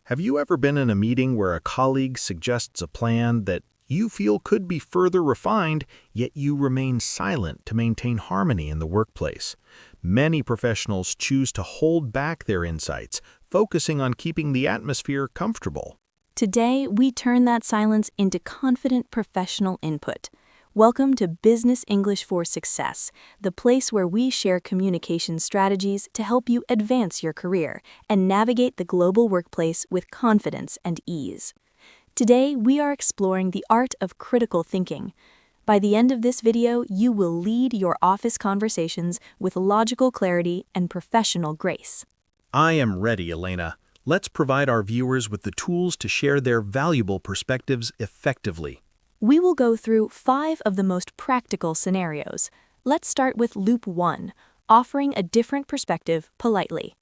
Have you ever been in a meeting where a colleague suggests a plan that you feel could be further refined, yet you remain silent to maintain harmony in the workplace? Many professionals choose to hold back their insights, focusing on keeping the atmosphere comfortable. Today, we turn that silence into confident professional input. Welcome to Business English for Success, the place where we share communication strategies to help you advance your career and navigate the global workplace with confidence and ease. Today, we are exploring the art of critical thinking. By the end of this video, you will lead your office conversations with logical clarity and professional grace. I am ready, Elena. Let's provide our viewers with the tools to share their valuable perspectives effectively. We will go through 5 of the most practical scenarios. Let's start with Loop 1, offering a different perspective politely.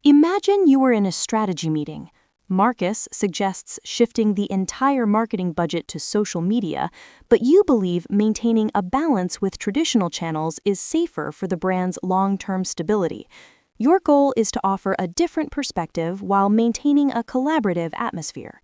Imagine you were in a strategy meeting. Marcus suggests shifting the entire marketing budget to social media, but you believe maintaining a balance with traditional channels is safer for the brand's long-term stability. Your goal is to offer a different perspective while maintaining a collaborative atmosphere.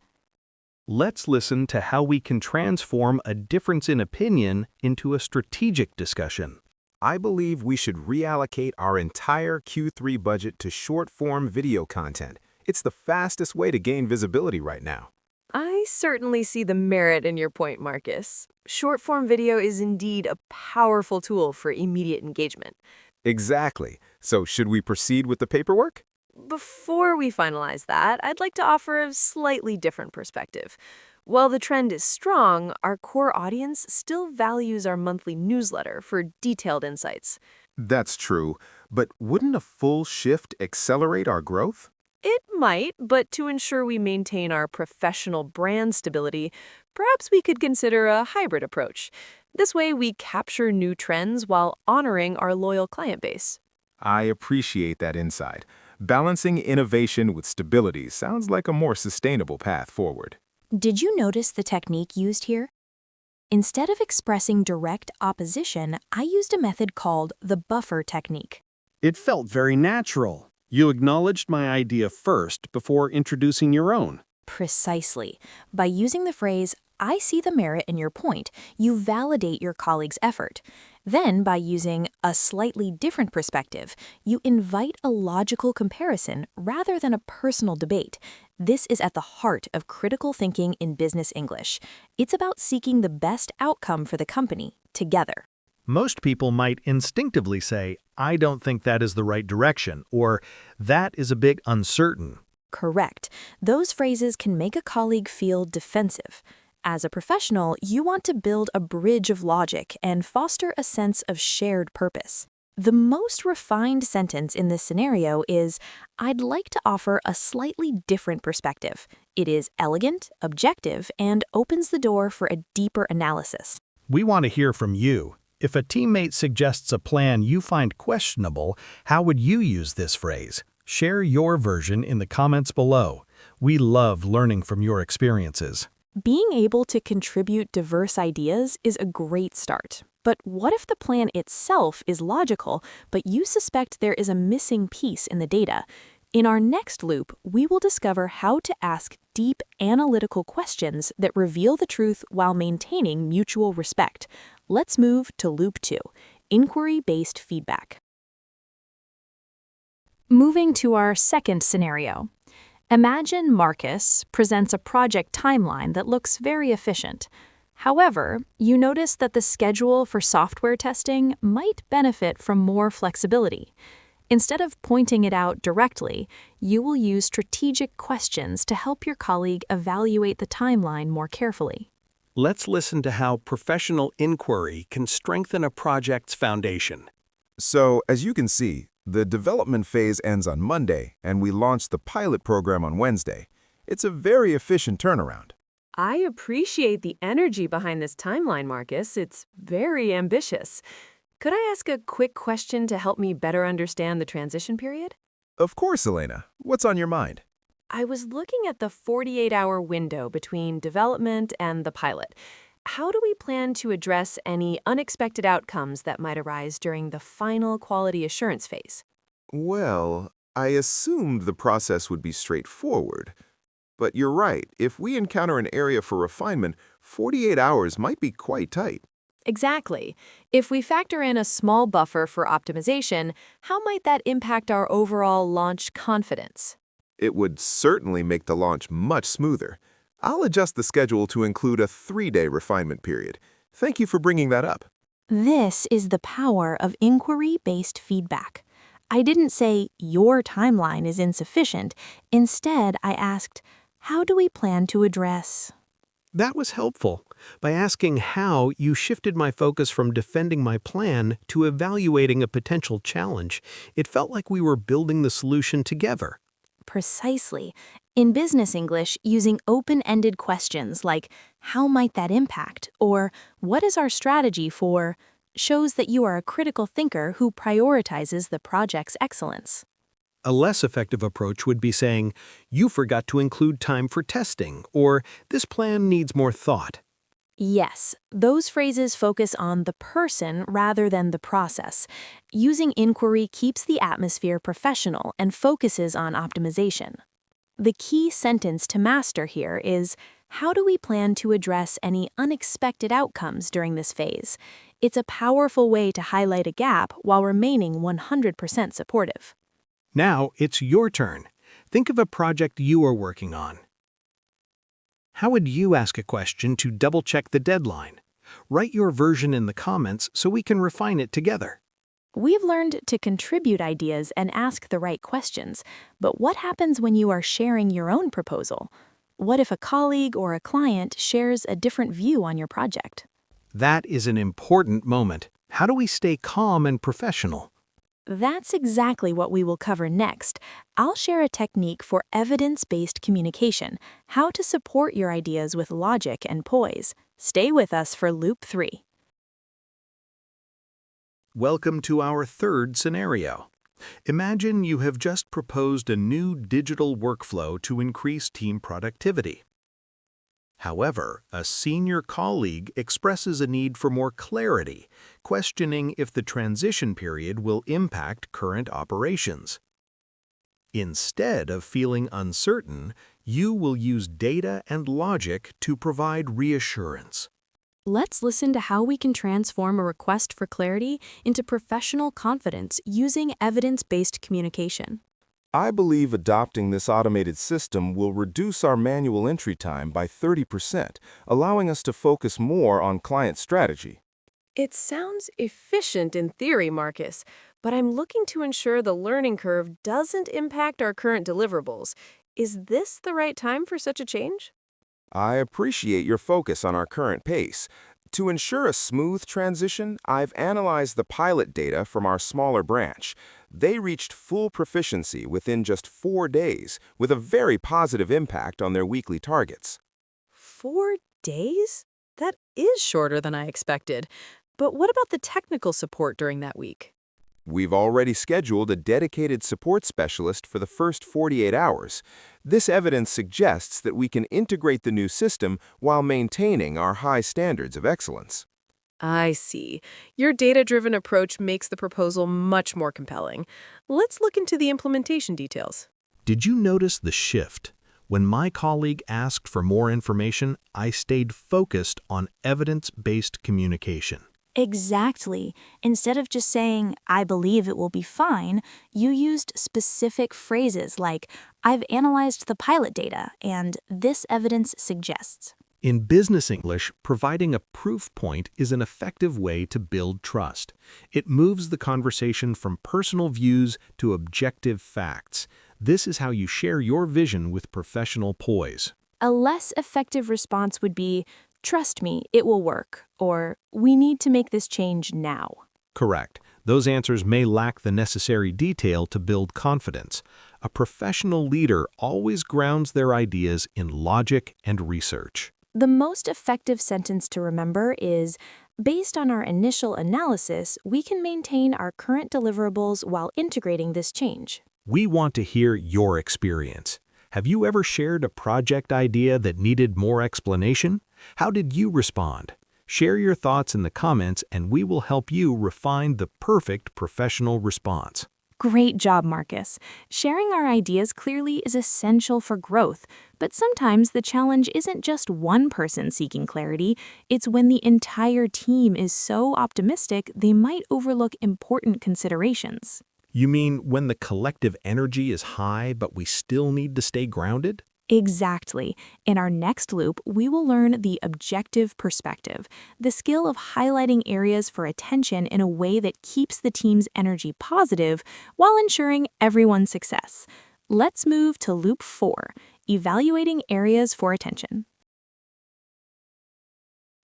Let's listen to how we can transform a difference in opinion into a strategic discussion. I believe we should reallocate our entire Q3 budget to short-form video content. It's the fastest way to gain visibility right now. I certainly see the merit in your point, Marcus. Short-form video is indeed a powerful tool for immediate engagement. Exactly. So should we proceed with the paperwork? Before we finalize that, I'd like to offer a slightly different perspective. While the trend is strong, our core audience still values our monthly newsletter for detailed insights. That's true, but wouldn't a full shift accelerate our growth? It might, but to ensure we maintain our professional brand stability, perhaps we could consider a hybrid approach. This way, we capture new trends while honoring our loyal client base. I appreciate that insight. Balancing innovation with stability sounds like a more sustainable path forward. Did you notice the technique used here? Instead of expressing direct opposition, I used a method called the buffer technique. It felt very natural. You acknowledged my idea first before introducing your own. Precisely. By using the phrase, "I see the merit in your point," you validate your colleague's effort. Then, by using a slightly different perspective, you invite a logical comparison rather than a personal debate. This is at the heart of critical thinking in business English. It's about seeking the best outcome for the company together. Most people might instinctively say, "I don't think that is the right direction," or "that is a bit uncertain." Correct. Those phrases can make a colleague feel defensive. As a professional, you want to build a bridge of logic and foster a sense of shared purpose. The most refined sentence in this scenario is, "I'd like to offer a slightly different perspective." It is elegant, objective, and opens the door for a deeper analysis. We want to hear from you. If a teammate suggests a plan you find questionable, how would you use this phrase? Share your version in the comments below. We love learning from your experiences. Being able to contribute diverse ideas is a great start. But what if the plan itself is logical, but you suspect there is a missing piece in the data? In our next loop, we will discover how to ask deep analytical questions that reveal the truth while maintaining mutual respect. Let's move to Loop 2, inquiry-based feedback. Moving to our second scenario. Imagine Marcus presents a project timeline that looks very efficient. However, you notice that the schedule for software testing might benefit from more flexibility. Instead of pointing it out directly, you will use strategic questions to help your colleague evaluate the timeline more carefully. Let's listen to how professional inquiry can strengthen a project's foundation. So, as you can see, the development phase ends on Monday, and we launch the pilot program on Wednesday. It's a very efficient turnaround. I appreciate the energy behind this timeline, Marcus. It's very ambitious. Could I ask a quick question to help me better understand the transition period? Of course, Elena. What's on your mind? I was looking at the 48-hour window between development and the pilot. How do we plan to address any unexpected outcomes that might arise during the final quality assurance phase? Well, I assumed the process would be straightforward. But you're right, if we encounter an area for refinement, 48 hours might be quite tight. Exactly. If we factor in a small buffer for optimization, how might that impact our overall launch confidence? It would certainly make the launch much smoother. I'll adjust the schedule to include a 3-day refinement period. Thank you for bringing that up. This is the power of inquiry-based feedback. I didn't say your timeline is insufficient. Instead, I asked, how do we plan to address? That was helpful. By asking how, you shifted my focus from defending my plan to evaluating a potential challenge. It felt like we were building the solution together. Precisely. In business English, using open-ended questions like, how might that impact? Or, what is our strategy for? Shows that you are a critical thinker who prioritizes the project's excellence. A less effective approach would be saying, you forgot to include time for testing, or this plan needs more thought. Yes, those phrases focus on the person rather than the process. Using inquiry keeps the atmosphere professional and focuses on optimization. The key sentence to master here is, how do we plan to address any unexpected outcomes during this phase? It's a powerful way to highlight a gap while remaining 100% supportive. Now it's your turn. Think of a project you are working on. How would you ask a question to double-check the deadline? Write your version in the comments so we can refine it together. We've learned to contribute ideas and ask the right questions, but what happens when you are sharing your own proposal? What if a colleague or a client shares a different view on your project? That is an important moment. How do we stay calm and professional? That's exactly what we will cover next. I'll share a technique for evidence-based communication, how to support your ideas with logic and poise. Stay with us for Loop 3. Welcome to our third scenario. Imagine you have just proposed a new digital workflow to increase team productivity. However, a senior colleague expresses a need for more clarity, questioning if the transition period will impact current operations. Instead of feeling uncertain, you will use data and logic to provide reassurance. Let's listen to how we can transform a request for clarity into professional confidence using evidence-based communication. I believe adopting this automated system will reduce our manual entry time by 30%, allowing us to focus more on client strategy. It sounds efficient in theory, Marcus, but I'm looking to ensure the learning curve doesn't impact our current deliverables. Is this the right time for such a change? I appreciate your focus on our current pace. To ensure a smooth transition, I've analyzed the pilot data from our smaller branch. They reached full proficiency within just 4 days, with a very positive impact on their weekly targets. 4 days? That is shorter than I expected. But what about the technical support during that week? We've already scheduled a dedicated support specialist for the first 48 hours. This evidence suggests that we can integrate the new system while maintaining our high standards of excellence. I see. Your data-driven approach makes the proposal much more compelling. Let's look into the implementation details. Did you notice the shift? When my colleague asked for more information, I stayed focused on evidence-based communication. Exactly. Instead of just saying, I believe it will be fine, you used specific phrases like, I've analyzed the pilot data, and this evidence suggests. In business English, providing a proof point is an effective way to build trust. It moves the conversation from personal views to objective facts. This is how you share your vision with professional poise. A less effective response would be, trust me, it will work, or we need to make this change now. Correct. Those answers may lack the necessary detail to build confidence. A professional leader always grounds their ideas in logic and research. The most effective sentence to remember is, based on our initial analysis, we can maintain our current deliverables while integrating this change. We want to hear your experience. Have you ever shared a project idea that needed more explanation? How did you respond? Share your thoughts in the comments and we will help you refine the perfect professional response. Great job, Marcus. Sharing our ideas clearly is essential for growth, but sometimes the challenge isn't just one person seeking clarity, it's when the entire team is so optimistic they might overlook important considerations. You mean when the collective energy is high, but we still need to stay grounded? Exactly. In our next loop, we will learn the objective perspective, the skill of highlighting areas for attention in a way that keeps the team's energy positive while ensuring everyone's success. Let's move to loop 4, evaluating areas for attention.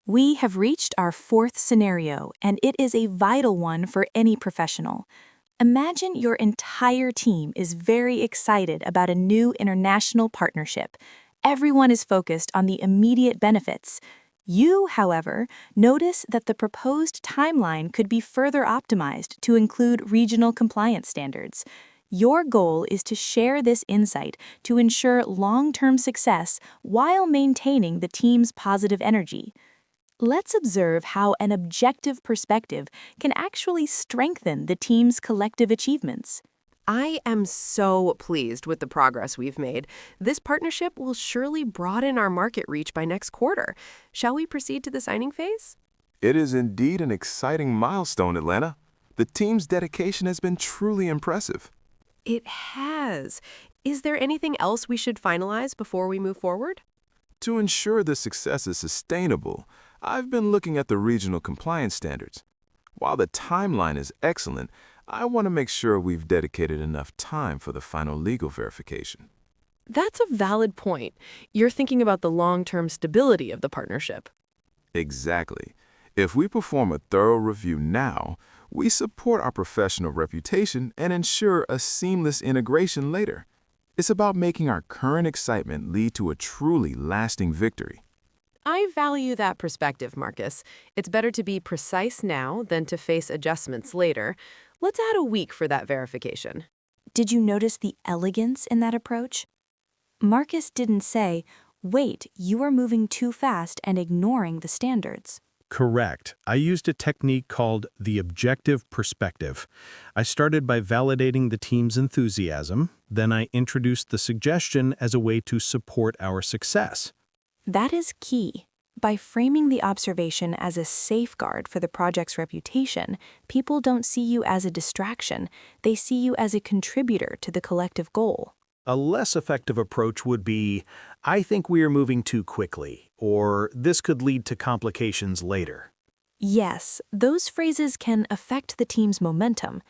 We have reached our 4th scenario, and it is a vital one for any professional. Imagine your entire team is very excited about a new international partnership. Everyone is focused on the immediate benefits. You, however, notice that the proposed timeline could be further optimized to include regional compliance standards. Your goal is to share this insight to ensure long-term success while maintaining the team's positive energy. Let's observe how an objective perspective can actually strengthen the team's collective achievements. I am so pleased with the progress we've made. This partnership will surely broaden our market reach by next quarter. Shall we proceed to the signing phase? It is indeed an exciting milestone, Atlanta. The team's dedication has been truly impressive. It has. Is there anything else we should finalize before we move forward? To ensure the success is sustainable, I've been looking at the regional compliance standards. While the timeline is excellent, I want to make sure we've dedicated enough time for the final legal verification. That's a valid point. You're thinking about the long-term stability of the partnership. Exactly. If we perform a thorough review now, we support our professional reputation and ensure a seamless integration later. It's about making our current excitement lead to a truly lasting victory. I value that perspective, Marcus. It's better to be precise now than to face adjustments later. Let's add a week for that verification. Did you notice the elegance in that approach? Marcus didn't say, "Wait, you are moving too fast and ignoring the standards." Correct. I used a technique called the objective perspective. I started by validating the team's enthusiasm, then I introduced the suggestion as a way to support our success. That is key. By framing the observation as a safeguard for the project's reputation, people don't see you as a distraction, they see you as a contributor to the collective goal. A less effective approach would be, "I think we are moving too quickly," or "this could lead to complications later." Yes, those phrases can affect the team's momentum.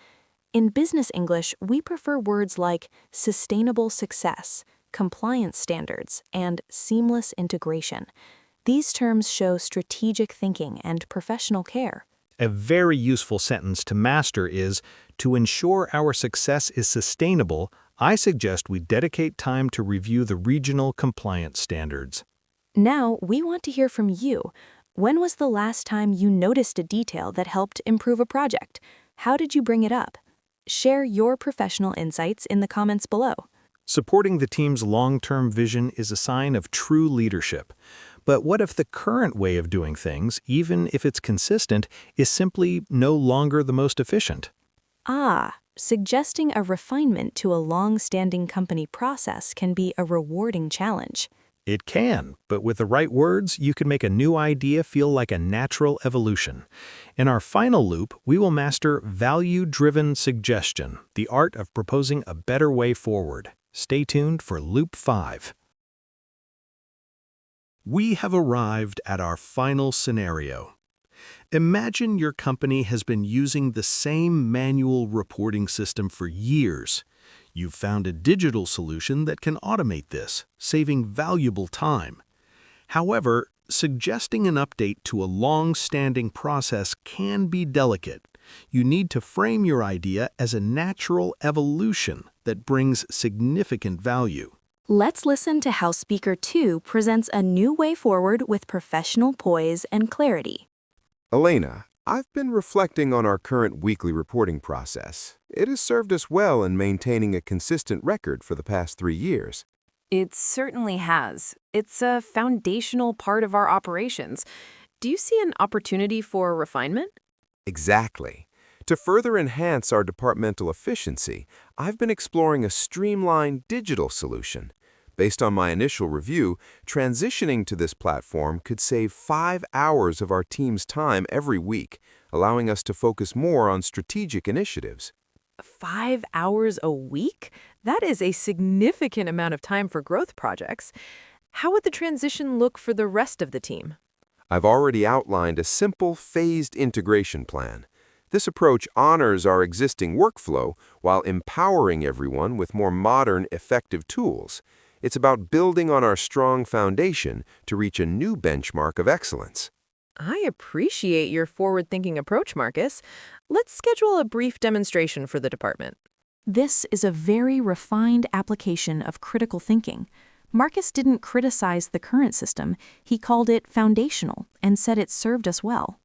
In business English, we prefer words like sustainable success, compliance standards, and seamless integration. These terms show strategic thinking and professional care. A very useful sentence to master is, "To ensure our success is sustainable, I suggest we dedicate time to review the regional compliance standards." Now, we want to hear from you. When was the last time you noticed a detail that helped improve a project? How did you bring it up? Share your professional insights in the comments below. Supporting the team's long-term vision is a sign of true leadership. But what if the current way of doing things, even if it's consistent, is simply no longer the most efficient? Suggesting a refinement to a long-standing company process can be a rewarding challenge. It can, but with the right words, you can make a new idea feel like a natural evolution. In our final loop, we will master value-driven suggestion, the art of proposing a better way forward. Stay tuned for Loop 5. We have arrived at our final scenario. Imagine your company has been using the same manual reporting system for years. You've found a digital solution that can automate this, saving valuable time. However, suggesting an update to a long-standing process can be delicate. You need to frame your idea as a natural evolution that brings significant value. Let's listen to how Speaker 2 presents a new way forward with professional poise and clarity. Elena, I've been reflecting on our current weekly reporting process. It has served us well in maintaining a consistent record for the past 3 years. It certainly has. It's a foundational part of our operations. Do you see an opportunity for refinement? Exactly. To further enhance our departmental efficiency, I've been exploring a streamlined digital solution. Based on my initial review, transitioning to this platform could save 5 hours of our team's time every week, allowing us to focus more on strategic initiatives. 5 hours a week? That is a significant amount of time for growth projects. How would the transition look for the rest of the team? I've already outlined a simple, phased integration plan. This approach honors our existing workflow while empowering everyone with more modern, effective tools. It's about building on our strong foundation to reach a new benchmark of excellence. I appreciate your forward-thinking approach, Marcus. Let's schedule a brief demonstration for the department. This is a very refined application of critical thinking. Marcus didn't criticize the current system. He called it foundational and said it served us well.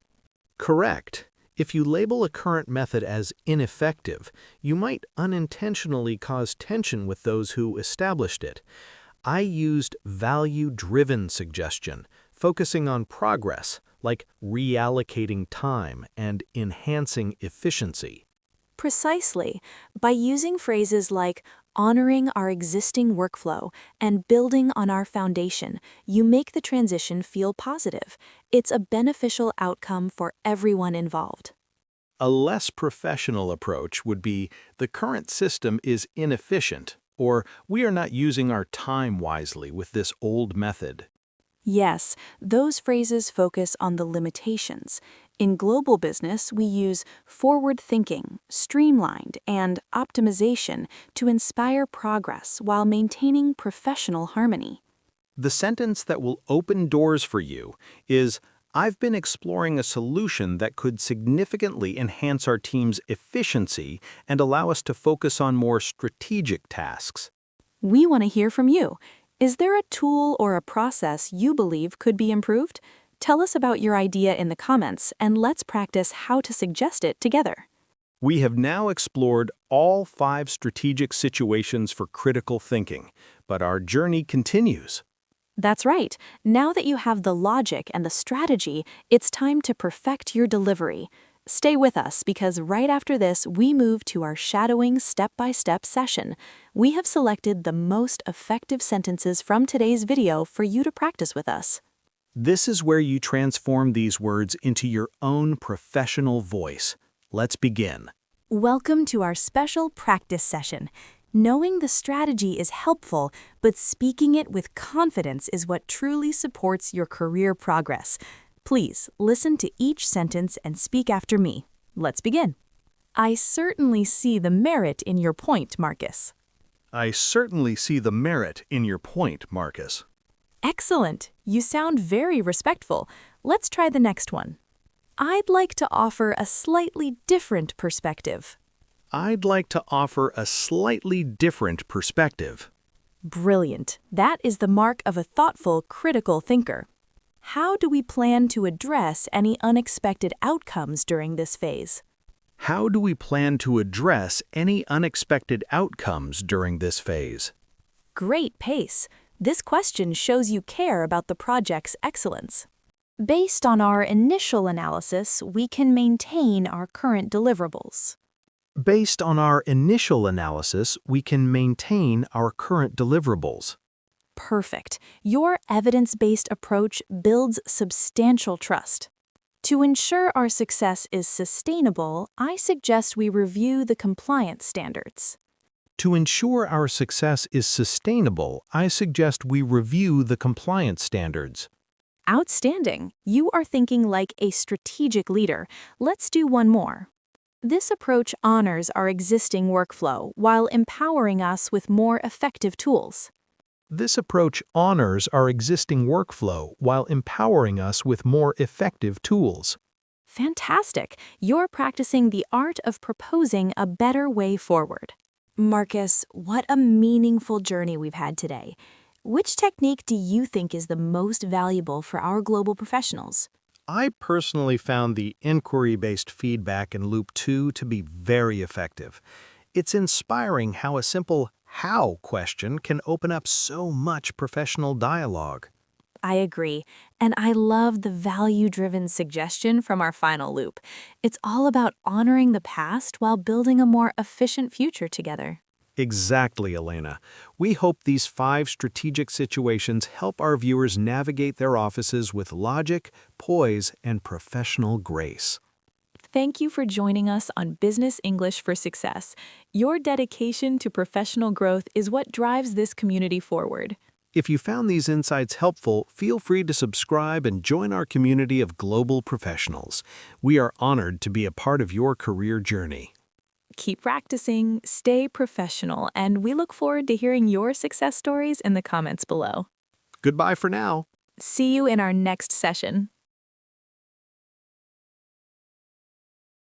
Correct. If you label a current method as ineffective, you might unintentionally cause tension with those who established it. I used value-driven suggestion, focusing on progress, like reallocating time and enhancing efficiency. Precisely. By using phrases like honoring our existing workflow and building on our foundation, you make the transition feel positive. It's a beneficial outcome for everyone involved. A less professional approach would be the current system is inefficient, or we are not using our time wisely with this old method. Yes, those phrases focus on the limitations. In global business, we use forward thinking, streamlined, and optimization to inspire progress while maintaining professional harmony. The sentence that will open doors for you is, I've been exploring a solution that could significantly enhance our team's efficiency and allow us to focus on more strategic tasks. We want to hear from you. Is there a tool or a process you believe could be improved? Tell us about your idea in the comments, and let's practice how to suggest it together. We have now explored all 5 strategic situations for critical thinking, but our journey continues. That's right. Now that you have the logic and the strategy, it's time to perfect your delivery. Stay with us because right after this, we move to our shadowing step-by-step session. We have selected the most effective sentences from today's video for you to practice with us. This is where you transform these words into your own professional voice. Let's begin. Welcome to our special practice session. Knowing the strategy is helpful, but speaking it with confidence is what truly supports your career progress. Please listen to each sentence and speak after me. Let's begin. I certainly see the merit in your point, Marcus. I certainly see the merit in your point, Marcus. Excellent. You sound very respectful. Let's try the next one. I'd like to offer a slightly different perspective. I'd like to offer a slightly different perspective. Brilliant. That is the mark of a thoughtful, critical thinker. How do we plan to address any unexpected outcomes during this phase? How do we plan to address any unexpected outcomes during this phase? Great pace. This question shows you care about the project's excellence. Based on our initial analysis, we can maintain our current deliverables. Based on our initial analysis, we can maintain our current deliverables. Perfect. Your evidence-based approach builds substantial trust. To ensure our success is sustainable, I suggest we review the compliance standards. To ensure our success is sustainable, I suggest we review the compliance standards. Outstanding. You are thinking like a strategic leader. Let's do one more. This approach honors our existing workflow while empowering us with more effective tools. This approach honors our existing workflow while empowering us with more effective tools. Fantastic. You're practicing the art of proposing a better way forward. Marcus, what a meaningful journey we've had today. Which technique do you think is the most valuable for our global professionals? I personally found the inquiry-based feedback in Loop 2 to be very effective. It's inspiring how a simple how question can open up so much professional dialogue. I agree. And I love the value-driven suggestion from our final loop. It's all about honoring the past while building a more efficient future together. Exactly, Elena. We hope these 5 strategic situations help our viewers navigate their offices with logic, poise, and professional grace. Thank you for joining us on Business English for Success. Your dedication to professional growth is what drives this community forward. If you found these insights helpful, feel free to subscribe and join our community of global professionals. We are honored to be a part of your career journey. Keep practicing, stay professional, and we look forward to hearing your success stories in the comments below. Goodbye for now. See you in our next session.